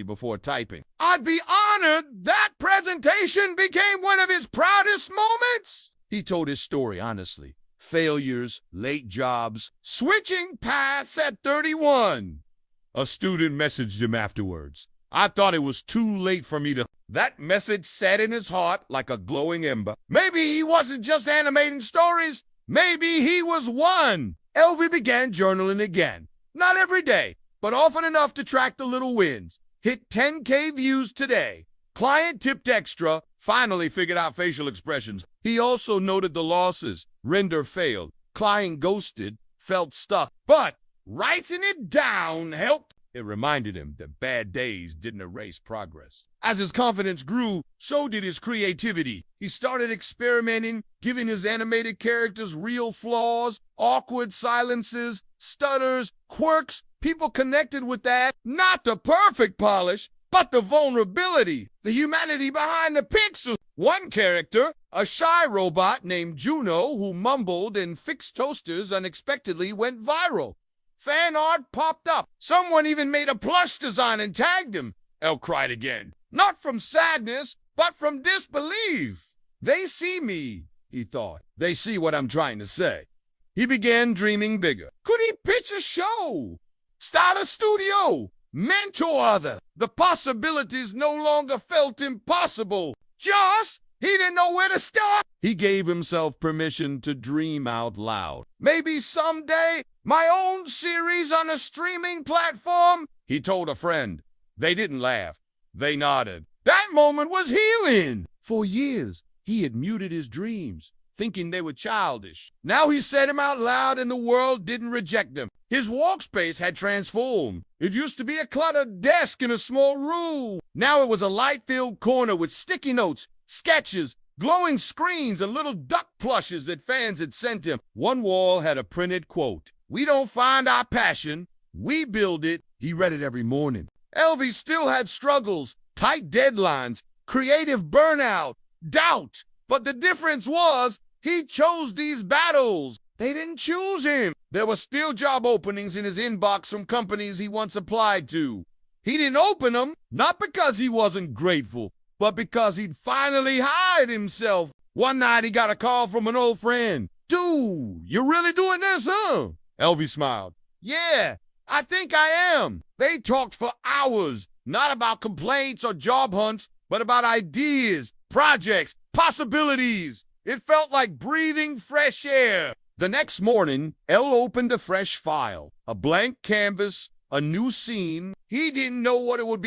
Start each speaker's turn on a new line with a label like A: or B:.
A: before typing. I'd be honored that presentation became one of his proudest moments. He told his story honestly. Failures, late jobs, switching paths at 31. A student messaged him afterwards. I thought it was too late for me to... That message sat in his heart like a glowing ember. Maybe he wasn't just animating stories. Maybe he was one. Elvie began journaling again. Not every day, but often enough to track the little wins. Hit 10K views today. Client tipped extra. Finally figured out facial expressions. He also noted the losses. Render failed. Client ghosted. Felt stuck. But writing it down helped. It reminded him that bad days didn't erase progress. As his confidence grew, so did his creativity. He started experimenting, giving his animated characters real flaws, awkward silences, stutters, quirks. People connected with that. Not the perfect polish, but the vulnerability, the humanity behind the pixels. One character, a shy robot named Juno who mumbled and fixed toasters, unexpectedly went viral. Fan art popped up. Someone even made a plush design and tagged him. Elle cried again. Not from sadness, but from disbelief. They see me, he thought. They see what I'm trying to say. He began dreaming bigger. Could he pitch a show? Start a studio? Mentor others? The possibilities no longer felt impossible. He didn't know where to start. He gave himself permission to dream out loud. Maybe someday, my own series on a streaming platform, he told a friend. They didn't laugh. They nodded. That moment was healing. For years, he had muted his dreams, thinking they were childish. Now he said them out loud and the world didn't reject them. His workspace had transformed. It used to be a cluttered desk in a small room. Now it was a light-filled corner with sticky notes, sketches, glowing screens, and little duck plushes that fans had sent him. One wall had a printed quote. We don't find our passion, we build it. He read it every morning. Elvie still had struggles, tight deadlines, creative burnout, doubt. But the difference was he chose these battles. They didn't choose him. There were still job openings in his inbox from companies he once applied to. He didn't open them, not because he wasn't grateful, but because he'd finally hired himself. One night he got a call from an old friend. Dude, you really doing this, huh? Elvie smiled. Yeah, I think I am. They talked for hours, not about complaints or job hunts, but about ideas, projects, possibilities. It felt like breathing fresh air. The next morning, Elle opened a fresh file, a blank canvas, a new scene. He didn't know what it would be